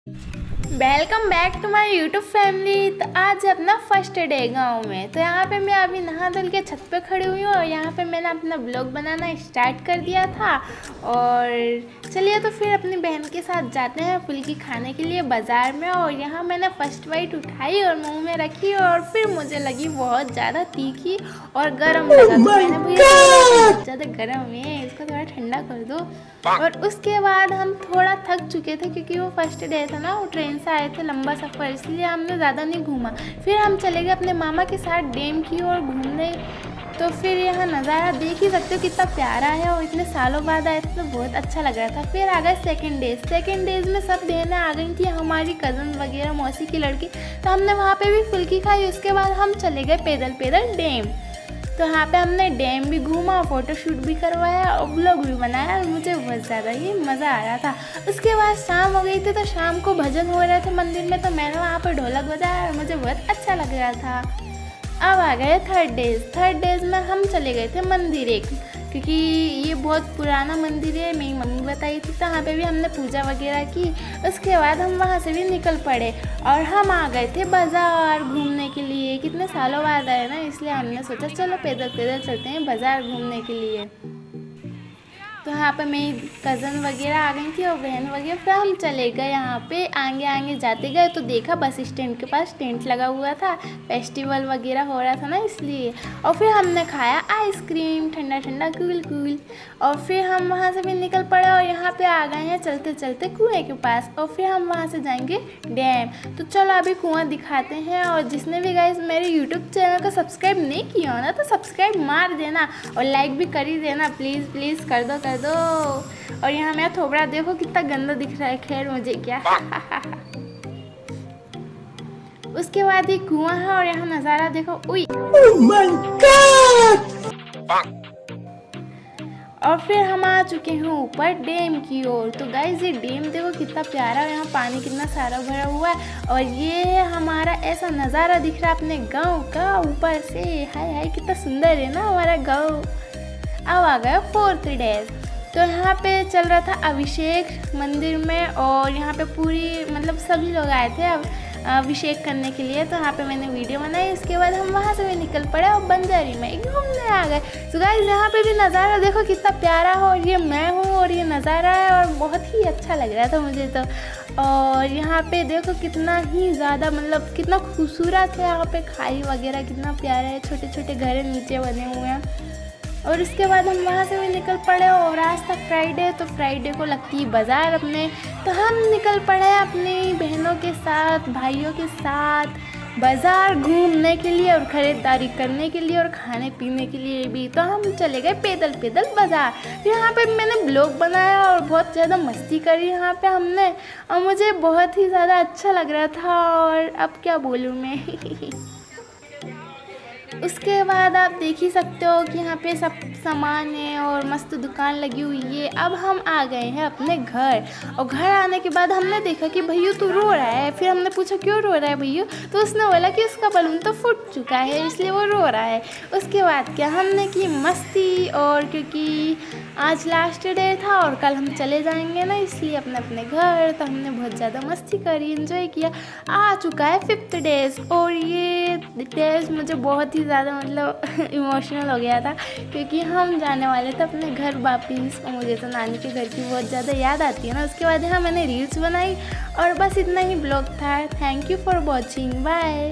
Welcome back to my YouTube family. तो आज है अपना फर्स्ट डे गांव में। तो यहाँ पे मैं अभी नहा धुल के छत पे खड़ी हुई हूँ और यहाँ पे मैंने अपना ब्लॉग बनाना स्टार्ट कर दिया था। और चलिए तो फिर अपनी बहन के साथ जाते हैं फुल्की खाने के लिए बाज़ार में। और यहाँ मैंने फर्स्ट बाइट उठाई और मुँह में रखी और फिर मुझे लगी बहुत ज़्यादा तीखी और गर्म लगा। तो मैंने भैया बहुत ज़्यादा गर्म है, इसको थोड़ा ठंडा कर दो। और उसके बाद हम थोड़ा थक चुके थे क्योंकि वो फर्स्ट डे था ना, वो ट्रेन से आए थे लंबा सफ़र, इसलिए हमने ज़्यादा नहीं घूमा। फिर हम चले गए अपने मामा के साथ डैम की ओर घूमने। तो फिर यहाँ नज़ारा देख ही सकते हो कितना प्यारा है और इतने सालों बाद आए थे तो बहुत अच्छा लग रहा था। फिर आ गए सेकेंड डेज में सब बहनें आ गई थी, हमारी कज़न वगैरह मौसी की लड़की। तो हमने वहाँ पे भी फुल्की खाई। उसके बाद हम चले गए पैदल पैदल डैम। तो यहाँ पे हमने डैम भी घूमा, फ़ोटोशूट भी करवाया और ब्लॉग भी बनाया और मुझे बहुत ज़्यादा ही मज़ा आ रहा था। उसके बाद शाम हो गई थी तो शाम को भजन हो रहे थे मंदिर में, तो मैंने वहाँ पर ढोलक बजाया और मुझे बहुत अच्छा लग रहा था। अब आ गए थर्ड डेज में हम चले गए थे मंदिर एक, क्योंकि ये बहुत पुराना मंदिर है, मेरी मम्मी बताई थी। तो यहाँ पे भी हमने पूजा वगैरह की। उसके बाद हम वहाँ से भी निकल पड़े और हम आ गए थे बाज़ार घूमने के लिए। कितने सालों बाद आए ना, इसलिए हमने सोचा चलो पैदल पैदल चलते हैं बाज़ार घूमने के लिए। तो यहाँ पे मेरी कज़न वगैरह आ गई थी और बहन वगैरह। फिर हम चले गए यहाँ पे आगे जाते गए तो देखा बस स्टैंड के पास टेंट लगा हुआ था, फेस्टिवल वगैरह हो रहा था ना इसलिए। और फिर हमने खाया आइसक्रीम, ठंडा ठंडा कूल। और फिर हम वहाँ से भी निकल पड़े और यहाँ पे आ गए हैं चलते चलते कुएँ के पास। और फिर हम वहाँ से जाएंगे डैम। तो चलो अभी कुआँ दिखाते हैं। और जिसने भी गाइस मेरे यूट्यूब चैनल को सब्सक्राइब नहीं किया हो ना तो सब्सक्राइब मार देना और लाइक भी कर ही देना, प्लीज़ कर दो। और यहाँ मेरा थोबड़ा देखो कितना गंदा दिख रहा है, खैर मुझे क्या। उसके बाद ये कुआं है और यहाँ नज़ारा देखो। उई oh my God! और फिर हम आ चुके हैं ऊपर डैम की ओर। तो गाइस ये डैम देखो कितना प्यारा है, यहाँ पानी कितना सारा भरा हुआ है। और ये हमारा ऐसा नज़ारा दिख रहा है अपने गांव का ऊपर से। हाय कितना सुंदर है ना हमारा गांव। अब आ गया फोर्थ डे। तो यहाँ पे चल रहा था अभिषेक मंदिर में और यहाँ पे पूरी मतलब सभी लोग आए थे अब अभिषेक करने के लिए। तो यहाँ पे मैंने वीडियो बनाई। इसके बाद हम वहाँ से भी निकल पड़े और बंजारी में घूमने आ गए। तो गाइस यहाँ पे भी नज़ारा देखो कितना प्यारा है और ये मैं हूँ और ये नज़ारा है और बहुत ही अच्छा लग रहा था मुझे तो। और यहाँ पे देखो कितना ही ज़्यादा मतलब कितना खूबसूरत है यहाँ पे, खाई वगैरह कितना प्यारा है, छोटे छोटे घर नीचे बने हुए हैं। और उसके बाद हम वहाँ से भी निकल पड़े और आज था फ्राइडे। तो फ्राइडे को लगती है बाज़ार अपने। तो हम निकल पड़े अपनी बहनों के साथ भाइयों के साथ बाज़ार घूमने के लिए और ख़रीदारी करने के लिए और खाने पीने के लिए भी। तो हम चले गए पैदल पैदल बाज़ार। फिर यहाँ पे मैंने ब्लॉग बनाया और बहुत ज़्यादा मस्ती करी यहाँ पे हमने और मुझे बहुत ही ज़्यादा अच्छा लग रहा था। और अब क्या बोलूँ मैं। उसके बाद आप देख ही सकते हो कि यहाँ पे सब सामान है और मस्त दुकान लगी हुई है। अब हम आ गए हैं अपने घर और घर आने के बाद हमने देखा कि भैया तू रो रहा है। फिर हमने पूछा क्यों रो रहा है भैया, तो उसने बोला कि उसका बलून तो फूट चुका है इसलिए वो रो रहा है। उसके बाद क्या हमने की मस्ती, और क्योंकि आज लास्ट डे था और कल हम चले जाएंगे ना इसलिए अपने घर। तो हमने बहुत ज़्यादा मस्ती करी, एंजॉय किया। आ चुका है 5th डेज और ये डेज मुझे बहुत ही ज़्यादा मतलब इमोशनल हो गया था क्योंकि हम जाने वाले थे अपने घर वापिस और मुझे तो नानी के घर की बहुत ज़्यादा याद आती है ना। उसके बाद यहाँ मैंने रील्स बनाई और बस इतना ही ब्लॉग था। Thank you for watching, bye.